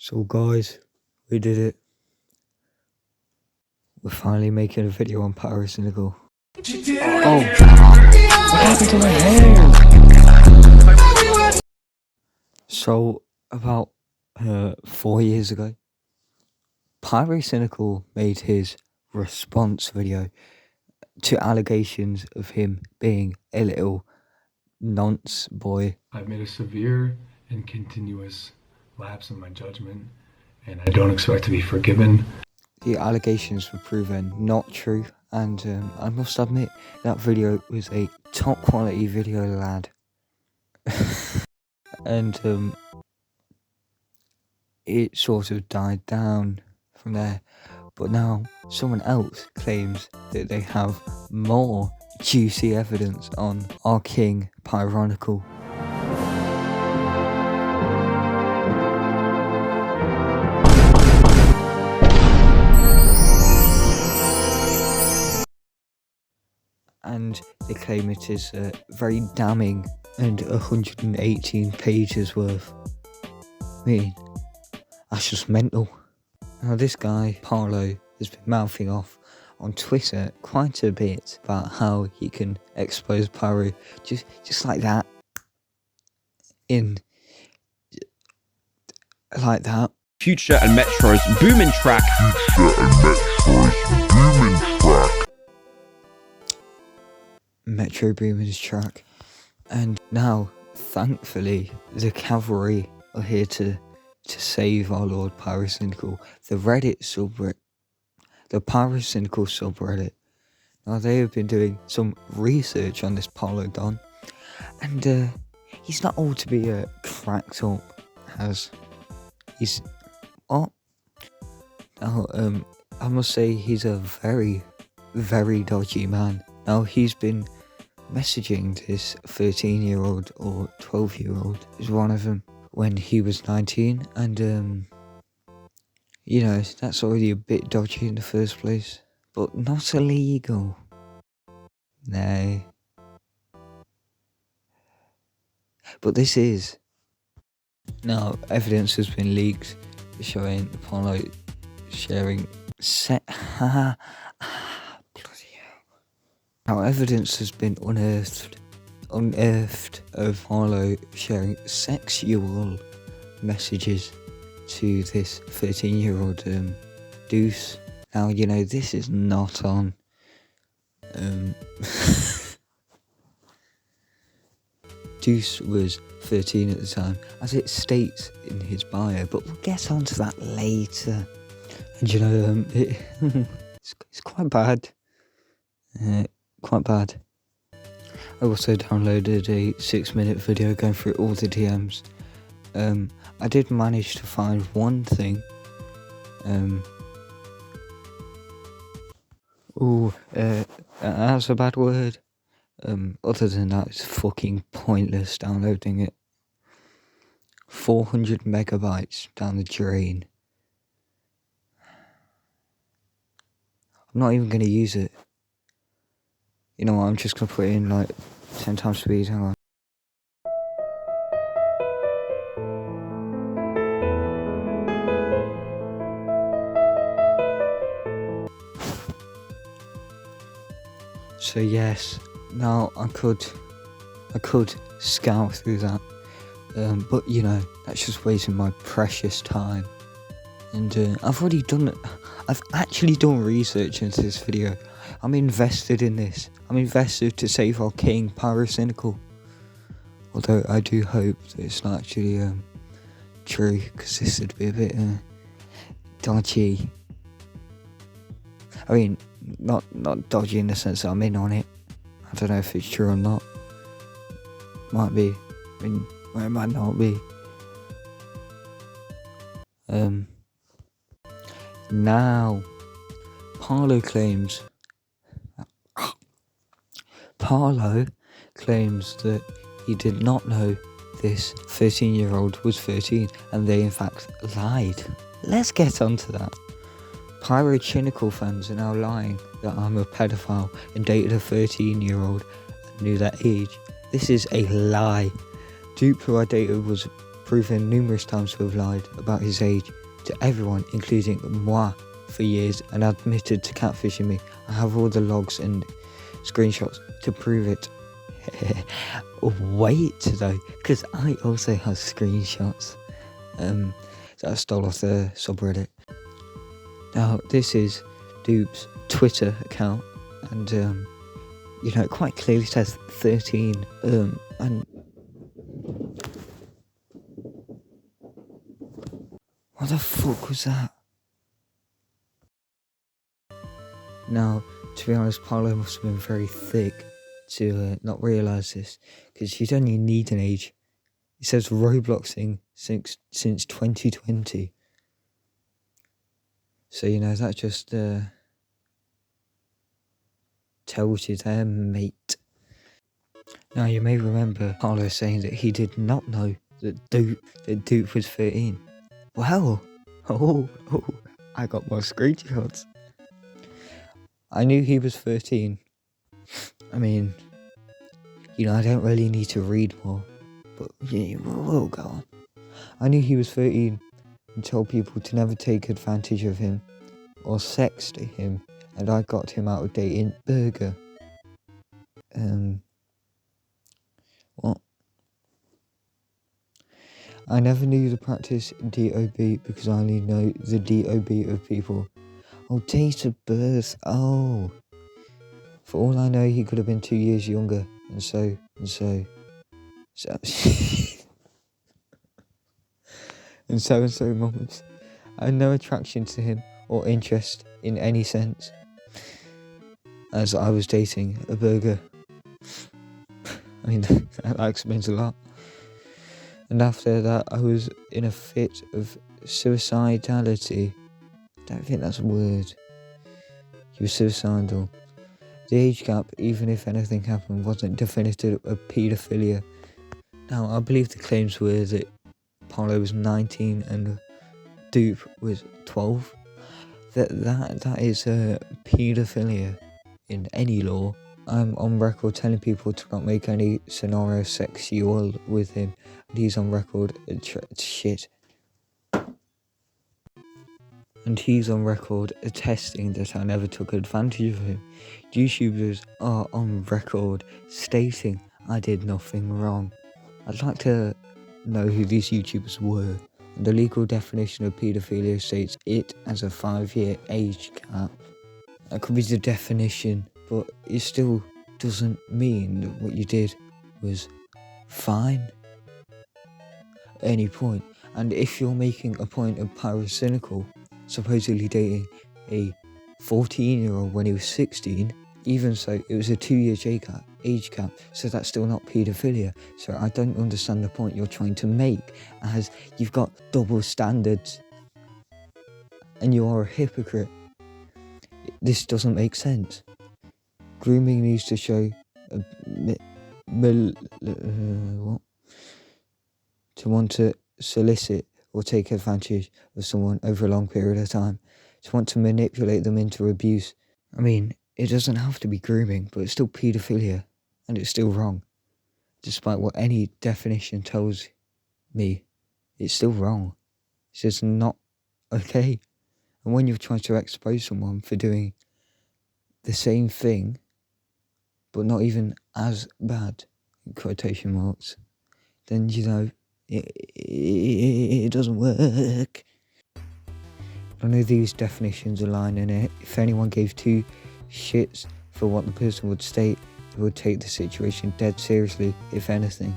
So guys, we did it. We're finally making a video on Pyrocynical. Oh, what happened to my hair? So, about 4 years ago, Pyrocynical made his response video to allegations of him being a little nonce boy. I've made a severe and continuous lapse in my judgment, and I don't expect to be forgiven. The allegations were proven not true, and I must admit that video was a top quality video, lad. And it sort of died down from there, but now someone else claims that they have more juicy evidence on our king Pyrocynical. And they claim it is very damning and 118 pages worth. I mean, that's just mental. Now this guy, Parlo, has been mouthing off on Twitter quite a bit about how he can expose Pyro just like that. Like that. Future and Metro's boomin track. Metro Boomin's track. And now, thankfully, the cavalry are here to save our Lord Pyrocynical. The Pyrocynical subreddit. Now they have been doing some research on this Parlo Don, and he's not all to be cracked up as he's what? Now I must say he's a very, very dodgy man. Now he's been messaging this 13-year-old or 12-year-old is one of them when he was 19, and you know, that's already a bit dodgy in the first place, but not illegal. No. But this is. Now, evidence has been leaked showing Parlo sharing bloody hell. Now, evidence has been unearthed of Parlo sharing sexual messages to this 13-year-old Deuce. Now, you know, this is not on Deuce was 13 at the time, as it states in his bio, but we'll get onto that later. And you know, it's quite bad. Quite bad. I also downloaded a 6-minute video going through all the DMs. I did manage to find one thing. That's a bad word. Other than that, it's fucking pointless downloading it. 400 megabytes down the drain. I'm not even going to use it. You know what, I'm just going to put it in like 10 times speed, hang on. So yes, now I could scout through that, but you know, that's just wasting my precious time. And I've actually done research into this video. I'm invested in this. I'm invested to save our king Pyrocynical. Although I do hope that it's not actually true, because this would be a bit dodgy. I mean, not dodgy in the sense that I'm in on it. I don't know if it's true or not. Might be. I mean, or it might not be. Now, Parlo claims that he did not know this 13-year-old was 13, and they in fact lied. Let's get onto that. Pyrocynical fans are now lying that I'm a pedophile and dated a 13-year-old and knew that age. This is a lie. Dupe, who I dated, was proven numerous times to have lied about his age to everyone, including moi, for years, and admitted to catfishing me. I have all the logs and screenshots to prove it. Wait though, because I also have screenshots that I stole off the subreddit. Now this is Dupe's Twitter account, and it quite clearly says 13, and what the fuck was that? Now, to be honest, Parlo must have been very thick to not realise this, because you don't even need an age. It says Robloxing since 2020. So, that just tells you there, mate. Now, you may remember Parlo saying that he did not know that Dupe was 13. Well, I got more screenshots. I knew he was 13. I mean, I don't really need to read more, but yeah, we'll go on. I knew he was 13 and told people to never take advantage of him or sext him, and I got him out of dating Burger. What? I never knew the practice DOB because I only know the DOB of people. Oh, date of birth. Oh. For all I know, he could have been 2 years younger, and so. and so moments. I had no attraction to him or interest in any sense, as I was dating a burger. I mean, that explains a lot. And after that, I was in a fit of suicidality. I don't think that's a word. He was suicidal. The age gap, even if anything happened, wasn't definitive of paedophilia. Now, I believe the claims were that Parlo was 19 and Dupe was 12. That is paedophilia in any law. I'm on record telling people to not make any scenario sexual with him, and he's on record And he's on record attesting that I never took advantage of him. YouTubers are on record stating I did nothing wrong. I'd like to know who these YouTubers were. The legal definition of paedophilia states it as a 5-year age gap. That could be the definition, but it still doesn't mean that what you did was fine at any point. And if you're making a point of Pyrocynical supposedly dating a 14-year-old when he was 16, even so, it was a 2-year age gap, so that's still not paedophilia. So I don't understand the point you're trying to make, as you've got double standards and you are a hypocrite. This doesn't make sense. Grooming needs to show to want to solicit or take advantage of someone over a long period of time, to want to manipulate them into abuse. I mean, it doesn't have to be grooming, but it's still paedophilia, and it's still wrong. Despite what any definition tells me, it's still wrong. It's just not okay. And when you're trying to expose someone for doing the same thing, but not even as bad, in quotation marks, then, it doesn't work. None of these definitions align, and if anyone gave two shits for what the person would state, they would take the situation dead seriously, if anything,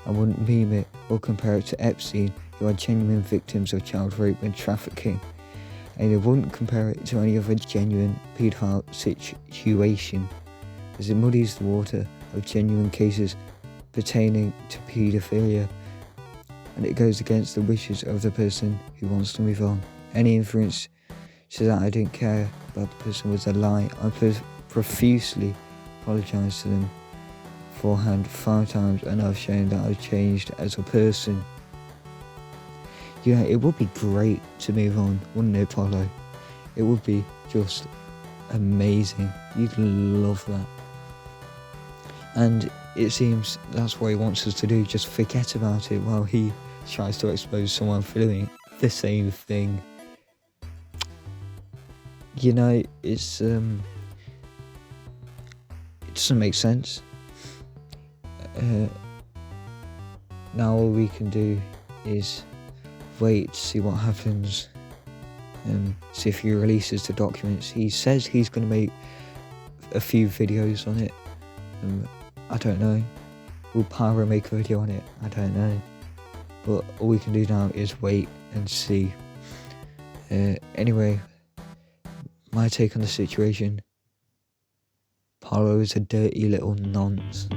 and wouldn't meme it or compare it to Epstein, who are genuine victims of child rape and trafficking, and they wouldn't compare it to any other genuine paedophile situation, as it muddies the water of genuine cases pertaining to paedophilia, and it goes against the wishes of the person who wants to move on. Any inference so that I didn't care about the person was a lie. I profusely apologise to them beforehand 5 times, and I've shown that I've changed as a person. It would be great to move on, wouldn't it, Parlo? It would be just amazing. You'd love that. And it seems that's what he wants us to do, just forget about it while he tries to expose someone for doing the same thing. You know, it doesn't make sense. Now all we can do is wait to see what happens, see if he releases the documents. He says he's going to make a few videos on it. I don't know. Will Pyro make a video on it? I don't know. But all we can do now is wait and see. Anyway, my take on the situation: Parlo is a dirty little nonce.